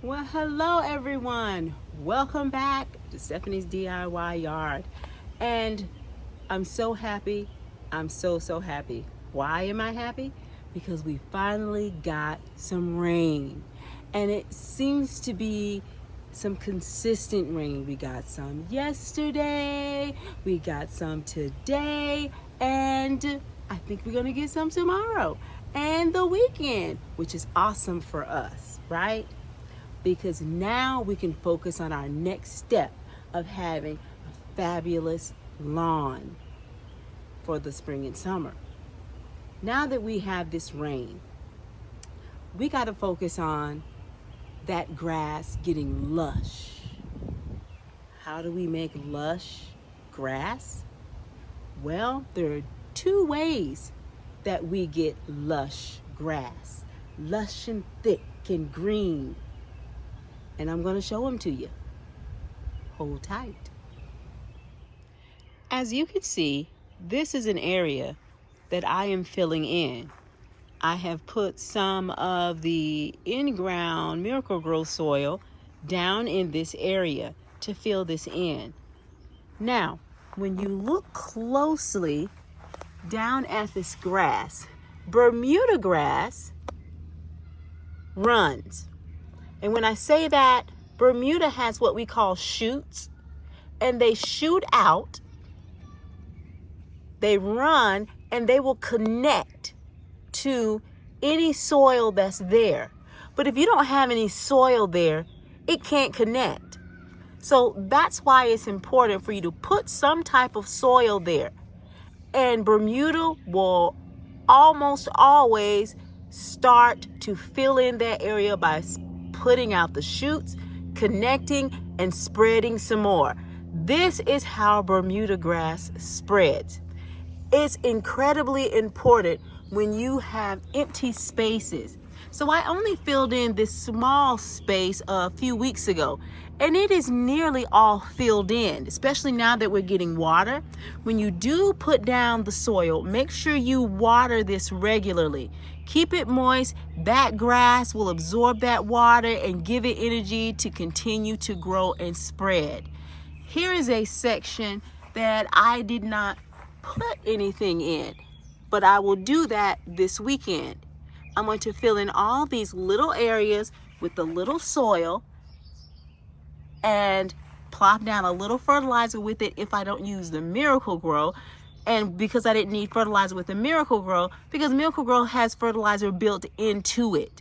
Well, hello everyone. Welcome back to Stephanie's DIY Yard. And I'm so happy. I'm so happy. Why am I happy? Because we finally got some rain. And it seems to be some consistent rain. We got some yesterday, we got some today, and I think we're going to get some tomorrow and the weekend, which is awesome for us, right? Because now we can focus on our next step of having a fabulous lawn for the spring and summer. Now that we have this rain, we got to focus on that grass getting lush. How do we make lush grass? Well, there are two ways that we get lush grass, lush and thick and green. And I'm going to show them to you. Hold tight. As you can see, this is an area that I am filling in. I have put some of the in-ground Miracle-Gro soil down in this area to fill this in. Now, when you look closely down at this grass, Bermuda grass runs. And when I say that, Bermuda has what we call shoots, and they shoot out, they run, and they will connect to any soil that's there. But if you don't have any soil there, it can't connect. So that's why it's important for you to put some type of soil there. And Bermuda will almost always start to fill in that area by putting out the shoots, connecting, and spreading some more. This is how Bermuda grass spreads. It's incredibly important when you have empty spaces. So I only filled in this small space a few weeks ago, and it is nearly all filled in, especially now that we're getting water. When you do put down the soil, make sure you water this regularly. Keep it moist. That grass will absorb that water and give it energy to continue to grow and spread. Here is a section that I did not put anything in, but I will do that this weekend. I'm going to fill in all these little areas with the little soil and plop down a little fertilizer with it if I don't use the Miracle-Gro. And because I didn't need fertilizer with the Miracle-Gro, because Miracle-Gro has fertilizer built into it.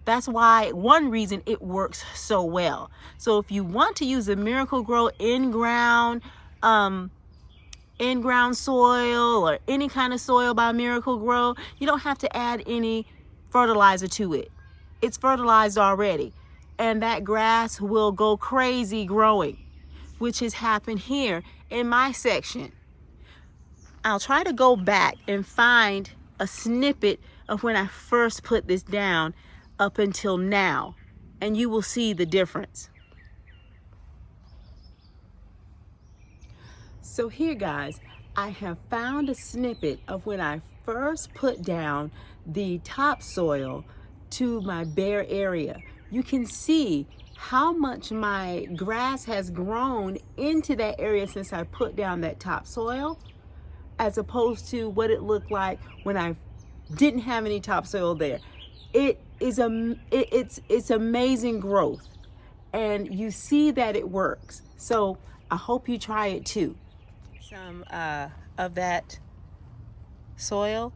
That's why, one reason it works so well. So if you want to use the Miracle-Gro in-ground soil or any kind of soil by Miracle-Gro, you don't have to add any fertilizer to it. It's fertilized already. And that grass will go crazy growing, which has happened here in my section. I'll try to go back and find a snippet of when I first put this down up until now, and you will see the difference. So here, guys, I have found a snippet of when I first put down the topsoil to my bare area. You can see how much my grass has grown into that area since I put down that topsoil, as opposed to what it looked like when I didn't have any topsoil there. It's amazing growth, and you see that it works. So I hope you try it too. Some of that soil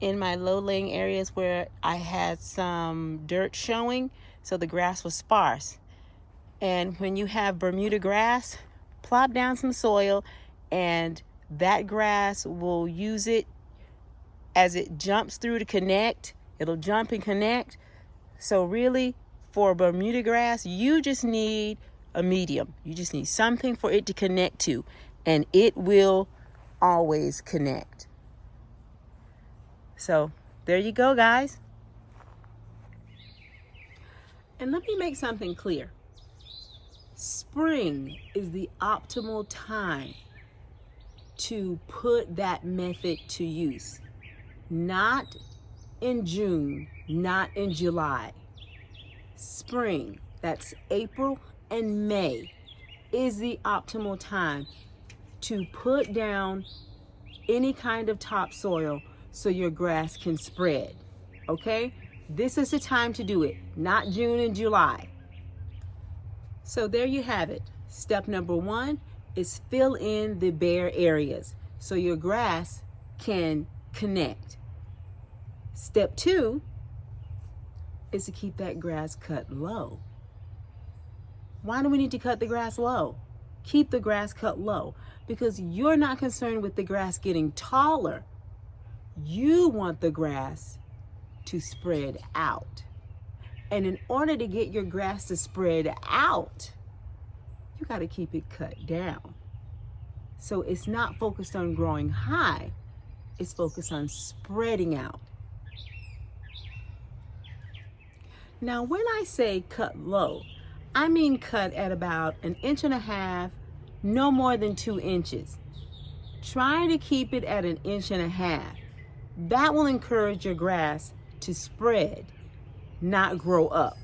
in my low-lying areas where I had some dirt showing, so the grass was sparse. And when you have Bermuda grass, plop down some soil, and that grass will use it as it jumps through to connect. It'll jump and connect. So really, for Bermuda grass, you just need a medium. You just need something for it to connect to, and it will always connect. So there you go, guys. And let me make something clear. Spring is the optimal time to put that method to use. Not in June, not in July. spring, that's April and May, is the optimal time to put down any kind of topsoil so your grass can spread, okay? This is the time to do it, not June and July. So there you have it. Step number 1 is fill in the bare areas so your grass can connect. Step 2 is to keep that grass cut low. Why do we need to cut the grass low? Keep the grass cut low because you're not concerned with the grass getting taller. You want the grass to spread out. And in order to get your grass to spread out, you got to keep it cut down. So it's not focused on growing high, it's focused on spreading out. Now, when I say cut low, I mean cut at about 1.5 inches, no more than 2 inches. Try to keep it at 1.5 inches. That will encourage your grass to spread, not grow up.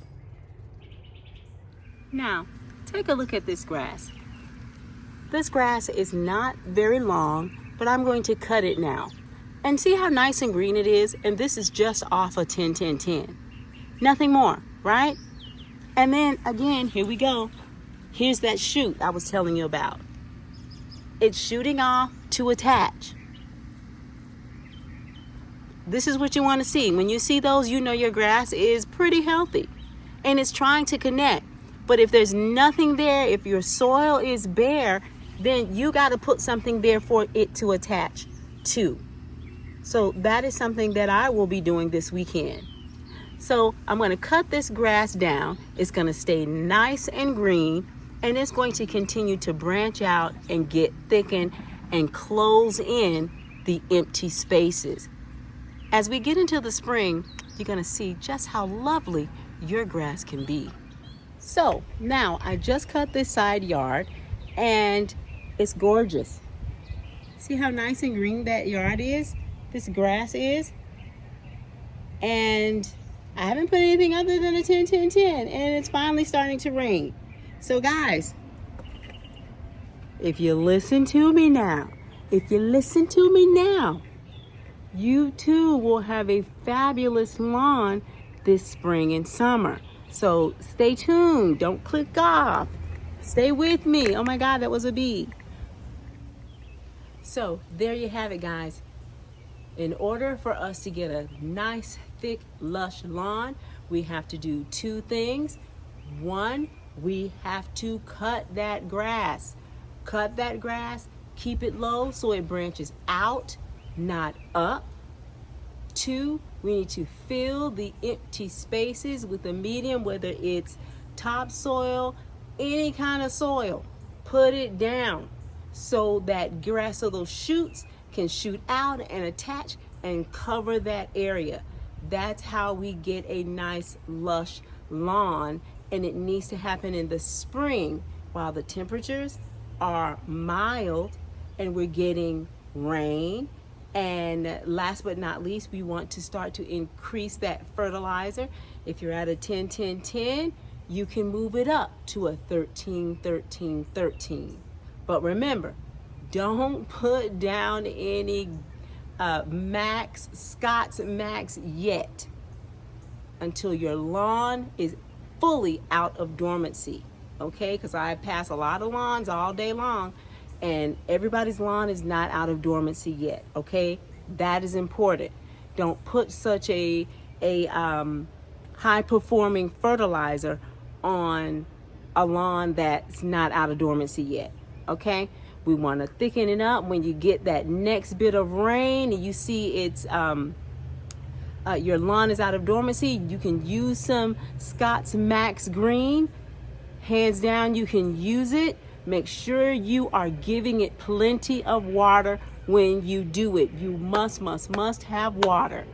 Now, take a look at this grass. This grass is not very long, but I'm going to cut it now. And see how nice and green it is? And this is just off a 10-10-10. Nothing more, right? And then again, here we go. Here's that shoot I was telling you about. It's shooting off to attach. This is what you want to see. When you see those, you know your grass is pretty healthy and it's trying to connect. But if there's nothing there, if your soil is bare, then you got to put something there for it to attach to. So that is something that I will be doing this weekend. So I'm going to cut this grass down. It's going to stay nice and green, and it's going to continue to branch out and get thickened and close in the empty spaces. As we get into the spring, you're going to see just how lovely your grass can be. So now I just cut this side yard and it's gorgeous. See how nice and green that yard is? This grass is. And I haven't put anything other than a 10-10-10, and it's finally starting to rain. So guys, if you listen to me now, you too will have a fabulous lawn this spring and summer. So stay tuned, don't click off. Stay with me. Oh my God, that was a bee. So there you have it, guys. In order for us to get a nice, thick, lush lawn, we have to do 2 things. 1, we have to cut that grass. Cut that grass, keep it low so it branches out, not up. 2, we need to fill the empty spaces with a medium, whether it's topsoil, any kind of soil. Put it down so that grass, so those shoots can shoot out and attach and cover that area. That's how we get a nice lush lawn, and it needs to happen in the spring while the temperatures are mild and we're getting rain. And last but not least, we want to start to increase that fertilizer. If you're at a 10-10-10, you can move it up to a 13-13-13. But remember, don't put down any Scott's Max yet until your lawn is fully out of dormancy, okay? Because I pass a lot of lawns all day long, and everybody's lawn is not out of dormancy yet, okay? That is important. Don't put such a high-performing fertilizer on a lawn that's not out of dormancy yet, okay? We want to thicken it up. When you get that next bit of rain and you see it's your lawn is out of dormancy, you can use some Scott's Max Green. Hands down, you can use it. Make sure you are giving it plenty of water when you do it. You must have water.